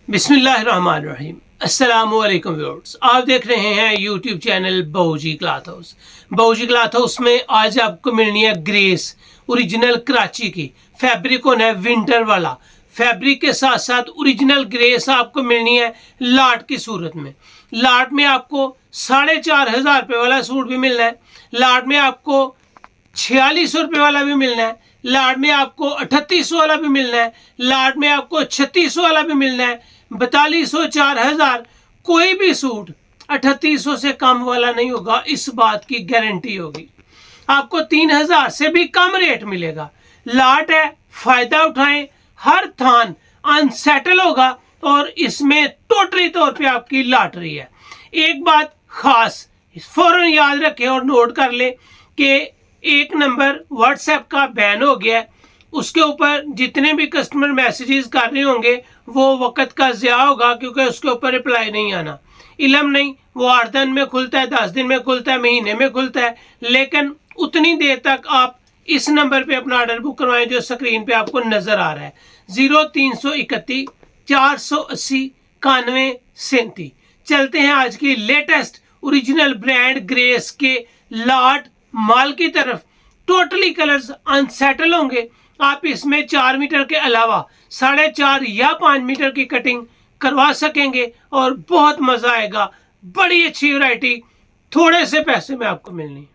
बिस्मिल्लाहिर्रहमानिर्रहीम। अस्सलामुअलैकुम व्यूअर्स, आप देख रहे हैं YouTube channel Bahuji cloth house. Bahuji cloth house में आज आपको मिलनी है ग्रेस ओरिजिनल कराची की। फैब्रिक होना है विंटर वाला। फैब्रिक के साथ साथ ओरिजिनल ग्रेस आपको मिलनी है लाट की सूरत में। लाट में आपको 4,500 रुपये वाला सूट भी मिलना है। लाट में आपको 4600 रुपये वाला भी मिलना है। लाट में आपको 3800 वाला भी मिलना है। लाट में आपको 3600 वाला भी मिलना है। 4200, 4000, कोई भी सूट 3800 से कम वाला नहीं होगा, इस बात की गारंटी होगी। आपको 3000 से भी कम रेट मिलेगा। लाट है, फायदा उठाएं। हर थान अनसेटल होगा और इसमें टोटली तौर पे आपकी लॉटरी है। एक बात खास फौरन याद रखें और नोट कर ले कि एक नंबर व्हाट्सएप का बैन हो गया है। उसके ऊपर जितने भी कस्टमर मैसेजेस कर रहे होंगे वो वक्त का ज़िया होगा, क्योंकि उसके ऊपर रिप्लाई नहीं आना। इलम नहीं, वो 8 दिन में खुलता है, 10 दिन में खुलता है, महीने में खुलता है, लेकिन उतनी देर तक आप इस नंबर पे अपना ऑर्डर बुक करवाएं जो स्क्रीन पे आपको नज़र आ रहा है, 0331 480 9137। चलते हैं आज की लेटेस्ट ओरिजिनल ब्रांड ग्रेस के लाट माल की तरफ। टोटली कलर्स अनसेटल होंगे। आप इसमें 4 मीटर के अलावा 4.5 या 5 मीटर की कटिंग करवा सकेंगे और बहुत मजा आएगा। बड़ी अच्छी वैरायटी थोड़े से पैसे में आपको मिलनी है।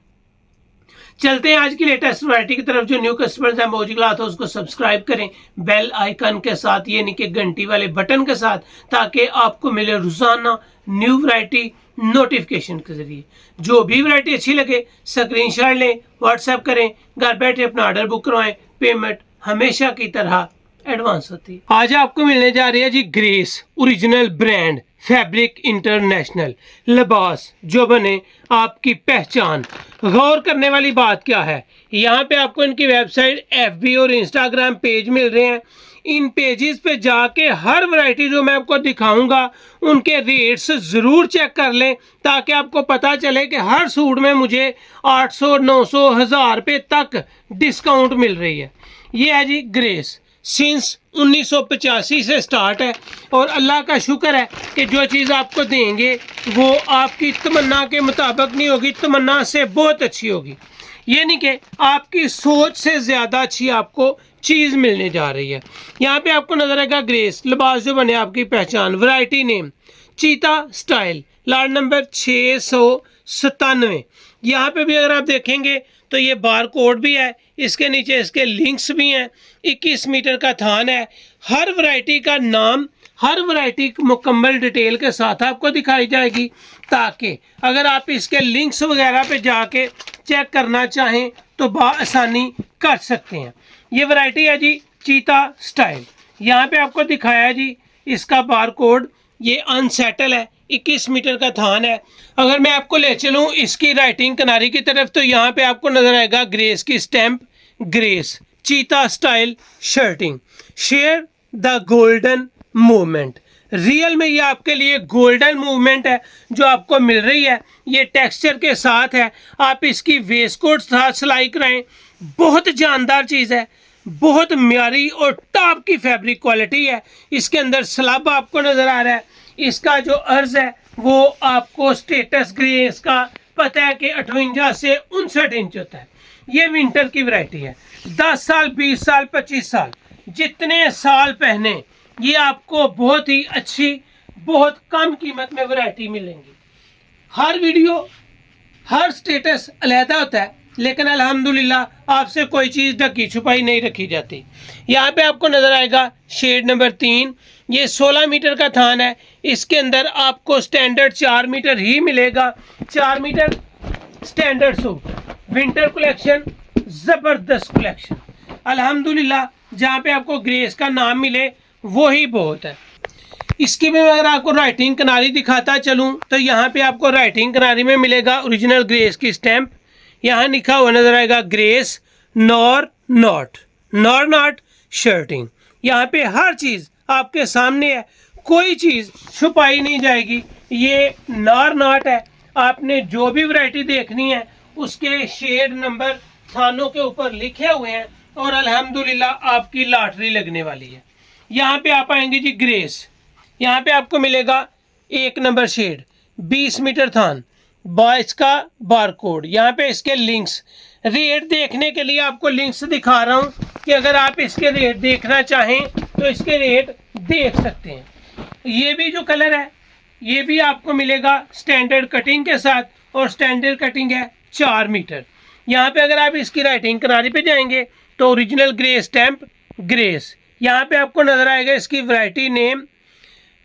चलते हैं आज की लेटेस्ट वैरायटी की तरफ। जो न्यू कस्टमर्स हैं बहूजी क्लॉथ हाउस उसको सब्सक्राइब करें बेल आइकन के साथ, ये नहीं कि घंटी वाले बटन के साथ, ताकि आपको मिले रोजाना न्यू वैरायटी नोटिफिकेशन के जरिए। जो भी वैरायटी अच्छी लगे स्क्रीनशॉट लें, व्हाट्सएप करें, घर बैठे अपना ऑर्डर बुक करवाएं। पेमेंट हमेशा की तरह एडवांस होती है। आज आपको मिलने जा रही है जी grace original brand fabric international Libas जो बने आपकी पहचान। गौर करने वाली बात क्या है, यहाँ पे आपको इनकी वेबसाइट, FB और इंस्टाग्राम पेज मिल रहे हैं। इन पेजेस पे जाके हर वैरायटी जो मैं आपको दिखाऊंगा उनके रेट्स ज़रूर चेक कर लें, ताकि आपको पता चले कि हर सूट में मुझे 800, 900, 1000 रुपये तक डिस्काउंट मिल रही है। ये है जी ग्रेस, सिंस 1985 से स्टार्ट है और अल्लाह का शुक्र है कि जो चीज़ आपको देंगे वो आपकी तमन्ना के मुताबिक नहीं होगी, तमन्ना से बहुत अच्छी होगी। ये नहीं कि आपकी सोच से ज़्यादा अच्छी आपको चीज़ मिलने जा रही है। यहाँ पे आपको नजर आएगा ग्रेस लिबास जो बने आपकी पहचान। वैरायटी नेम चीता स्टाइल, लाट नंबर 697। यहाँ पे भी अगर आप देखेंगे तो ये बार कोड भी है, इसके नीचे इसके लिंक्स भी हैं। 21 मीटर का थान है। हर वैरायटी का नाम, हर वैरायटी मुकम्मल डिटेल के साथ आपको दिखाई जाएगी, ताकि अगर आप इसके लिंक्स वगैरह पे जाके चेक करना चाहें तो बआसानी कर सकते हैं। ये वैरायटी है जी चीता स्टाइल। यहाँ पे आपको दिखाया है जी इसका बार कोड। ये अनसेटल है, 21 मीटर का थान है। अगर मैं आपको ले चलूँ इसकी राइटिंग किनारी की तरफ तो यहाँ पे आपको नजर आएगा ग्रेस की स्टैंप, ग्रेस चीता style shirting, share the golden movement. Real में ये आपके लिए गोल्डन मूवमेंट है जो आपको मिल रही है। ये टेक्सचर के साथ है। आप इसकी वेस्ट कोट साथ सिलाई कराएं, बहुत जानदार चीज़ है, बहुत म्यारी और टॉप की फैब्रिक क्वालिटी है। इसके अंदर स्लब आपको नज़र आ रहा है। इसका जो अर्ज है वो आपको स्टेटस ग्रेस का पता है कि 58 से 59 इंच होता है। ये विंटर की वैरायटी है। 10 साल, 20 साल, 25 साल, जितने साल पहने ये आपको बहुत ही अच्छी, बहुत कम कीमत में वैरायटी मिलेंगी। हर वीडियो, हर स्टेटस अलहदा होता है, लेकिन अल्हम्दुलिल्लाह आपसे कोई चीज़ ढकी छुपाई नहीं रखी जाती। यहाँ पे आपको नज़र आएगा शेड नंबर 3। ये 16 मीटर का थान है। इसके अंदर आपको स्टैंडर्ड 4 मीटर ही मिलेगा। 4 meter standard suit, winter collection, ज़बरदस्त कलेक्शन। अल्हम्दुलिल्लाह जहाँ पे आपको ग्रेस का नाम मिले वो ही बहुत है। इसकी भी अगर आपको राइटिंग किनारी दिखाता चलूँ तो यहाँ पे आपको राइटिंग किनारी में मिलेगा ओरिजिनल ग्रेस की स्टैंप। यहाँ लिखा हुआ नजर आएगा ग्रेस नॉर नॉट शर्टिंग। यहाँ पे हर चीज़ आपके सामने है, कोई चीज़ छुपाई नहीं जाएगी। ये नॉर नॉट है। आपने जो भी वैरायटी देखनी है उसके शेड नंबर थानों के ऊपर लिखे हुए हैं और अल्हम्दुलिल्लाह आपकी लॉटरी लगने वाली है। यहाँ पे आप आएंगे जी ग्रेस, यहाँ पे आपको मिलेगा 1 नंबर शेड, 20 मीटर थान, 22 का बारकोड। यहाँ पे इसके लिंक्स, रेट देखने के लिए आपको लिंक्स दिखा रहा हूँ कि अगर आप इसके रेट देखना चाहें तो इसके रेट देख सकते हैं। ये भी जो कलर है ये भी आपको मिलेगा स्टैंडर्ड कटिंग के साथ, और स्टैंडर्ड कटिंग है 4 मीटर। यहाँ पे अगर आप इसकी राइटिंग किनारे पे जाएंगे तो ओरिजिनल ग्रे स्टैंप ग्रेस। यहाँ पे आपको नजर आएगा इसकी वैरायटी नेम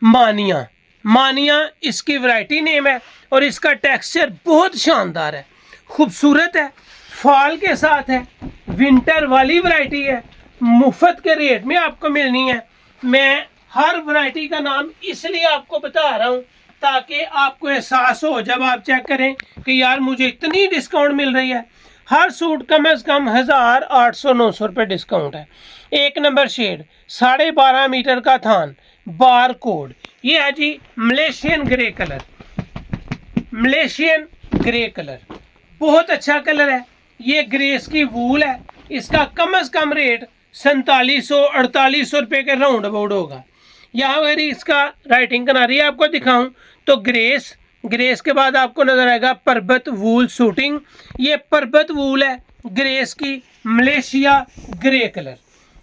मानिया, मानिया इसकी वैरायटी नेम है, और इसका टेक्सचर बहुत शानदार है, खूबसूरत है, फॉल के साथ है, विंटर वाली वैरायटी है, मुफ्त के रेट में आपको मिलनी है। मैं हर वैरायटी का नाम इसलिए आपको बता रहा हूँ ताकि आपको एहसास हो जब आप चेक करें कि यार मुझे इतनी डिस्काउंट मिल रही है। हर सूट कम से कम 1800-900 रुपये डिस्काउंट है। 1 नंबर शेड, 12.5 मीटर का थान, बार कोड। ये है जी Malaysian grey colour, Malaysian grey colour, बहुत अच्छा कलर है। ये ग्रेस की वूल है, इसका कम से कम रेट 4700-4800 रुपये के राउंड अबाउट होगा। यहाँ अगर इसका राइटिंग किनारी आपको दिखाऊं तो ग्रेस, ग्रेस के बाद आपको नजर आएगा पर्वत वूल सूटिंग। ये पर्वत वूल है ग्रेस की, मलेशिया ग्रे कलर,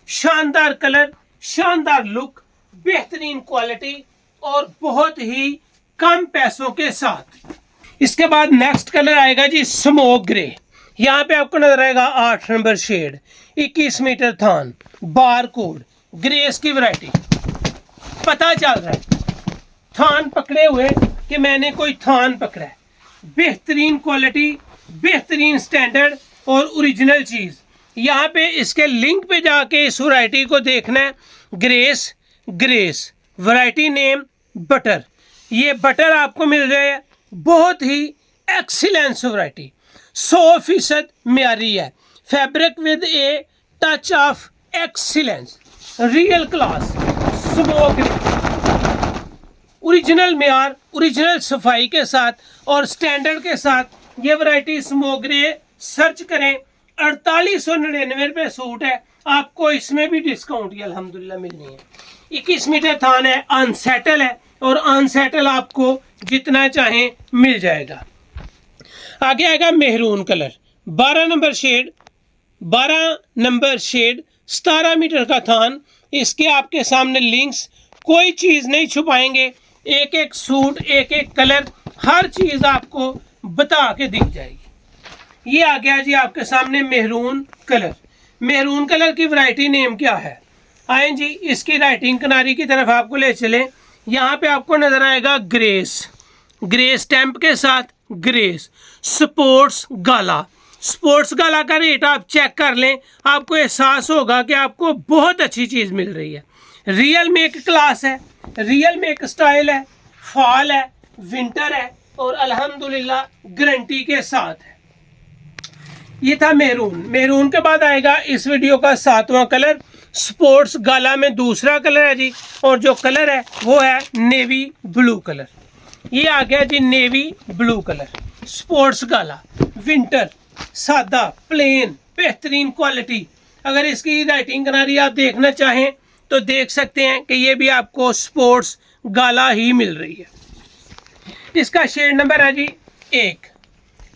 शानदार कलर, शानदार लुक, बेहतरीन क्वालिटी और बहुत ही कम पैसों के साथ। इसके बाद नेक्स्ट कलर आएगा जी स्मोक ग्रे। यहाँ पे आपको नजर आएगा 8 नंबर शेड, 21 मीटर थान, बार कोड, ग्रेस की वैरायटी। पता चल रहा है थान पकड़े हुए कि मैंने कोई थान पकड़ा है। बेहतरीन क्वालिटी, बेहतरीन स्टैंडर्ड और ओरिजिनल चीज़। यहाँ पे इसके लिंक पे जाके इस वैरायटी को देखना है। Grace, grace variety name butter. ये बटर आपको मिल रहा है, बहुत ही एक्सीलेंस वैरायटी, 100% म्यारी है। Fabric with a touch of excellence, real class, smoke, original म्यार, ओरिजिनल सफाई के साथ और स्टैंडर्ड के साथ ये वैरायटी स्मोक ग्रे सर्च करें। 4899 रुपये सूट है, आपको इसमें भी डिस्काउंट ही अल्हम्दुलिल्लाह मिलनी है। 21 मीटर थान है, अनसेटल है, और अनसेटल आपको जितना चाहें मिल जाएगा। आगे आएगा मेहरून colour, 12 number shade, 12 number shade, 17 meter का थान। इसके आपके सामने लिंक्स, कोई चीज़ नहीं छुपाएंगे, एक एक सूट, एक एक कलर, हर चीज़ आपको बता के दी जाएगी। ये आ गया जी आपके सामने मेहरून कलर। मेहरून कलर की वैरायटी नेम क्या है, आए जी इसकी राइटिंग किनारी की तरफ आपको ले चलें। यहाँ पे आपको नजर आएगा ग्रेस, ग्रे स्टैंप के साथ ग्रेस, स्पोर्ट्स गाला। स्पोर्ट्स गाला का रेट आप चेक कर लें, आपको एहसास होगा कि आपको बहुत अच्छी चीज़ मिल रही है। रियल में एक क्लास है, रियल में एक स्टाइल है, फॉल है, विंटर है, और अल्हम्दुलिल्लाह गारंटी के साथ है। ये था मेहरून। मेहरून के बाद आएगा इस वीडियो का 7वां कलर, स्पोर्ट्स गाला में दूसरा कलर है जी, और जो कलर है वो है नेवी ब्लू कलर। ये आ गया जी नेवी ब्लू कलर, स्पोर्ट्स गाला, विंटर, सादा, प्लेन, बेहतरीन क्वालिटी। अगर इसकी राइटिंग किनारी आप देखना चाहें तो देख सकते हैं कि ये भी आपको स्पोर्ट्स गाला ही मिल रही है। इसका शेड नंबर है जी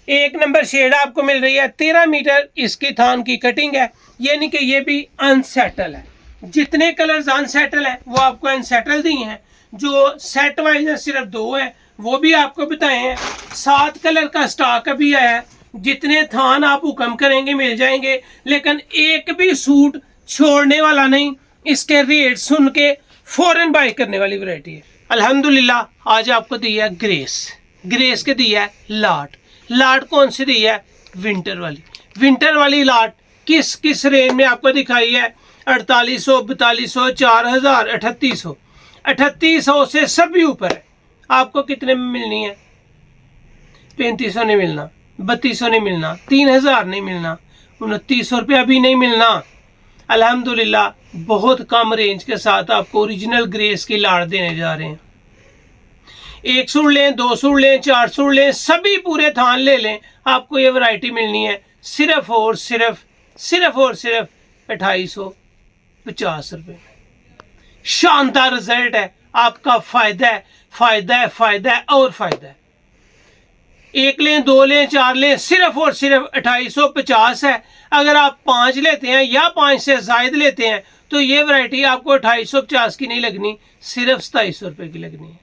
1 नंबर शेड आपको मिल रही है। 13 मीटर इसकी थान की कटिंग है, यानी कि ये भी अनसेटल है। जितने कलर्स अनसेटल हैं वो आपको अनसेटल दिए हैं, जो सेट वाइज सिर्फ 2 हैं वो भी आपको बताए हैं। 7 कलर का स्टॉक अभी आया है, जितने थान आप हुक्म करेंगे मिल जाएंगे, लेकिन एक भी सूट छोड़ने वाला नहीं। इसके रेट सुन के फौरन बाय करने वाली वैरायटी है। अल्हम्दुलिल्लाह आज आपको दी है ग्रेस, ग्रेस के दी है लाट। लाट कौन सी दी है, विंटर वाली। विंटर वाली लाट किस किस रेंज में आपको दिखाई है, 4800, 4200, 4000, 3800। 3800 से सभी ऊपर है। आपको कितने में मिलनी है, 3500 नहीं मिलना, 3200 नहीं मिलना, 3000 नहीं मिलना, 2900 रुपया भी नहीं मिलना। अल्हम्दुलिल्लाह बहुत कम रेंज के साथ आपको ओरिजिनल ग्रेस की लाट देने जा रहे हैं। 1 सूट लें, 2 सूट लें, 4 सूट लें, सभी पूरे थान ले लें, आपको ये वैरायटी मिलनी है सिर्फ और सिर्फ 2850 रुपये। शानदार रिजल्ट है, आपका फायदा है, फायदा है, फायदा है और फायदा है। एक लें, दो लें, चार लें, सिर्फ और सिर्फ 2850 है। अगर आप 5 लेते हैं या 5 से जायद लेते हैं तो ये वैरायटी आपको 2850 की नहीं लगनी, सिर्फ 2700 रुपए की लगनी है।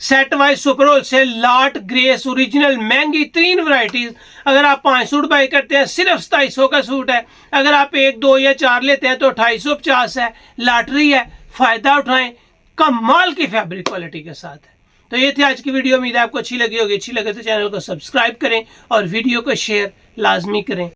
सेट वाइज सुपर होलसेल लाट ग्रेस ओरिजिनल महंगी 3 वैरायटीज, अगर आप 5 सूट बाई करते हैं सिर्फ 2700 का सूट है। अगर आप 1, 2 या 4 लेते हैं तो 2850 है। लॉटरी है, फायदा उठाएं, कमाल की फैब्रिक क्वालिटी के साथ है। तो ये थी आज की वीडियो, उम्मीद है आपको अच्छी लगी होगी। अच्छी लगे तो चैनल को सब्सक्राइब करें और वीडियो को शेयर लाजमी करें।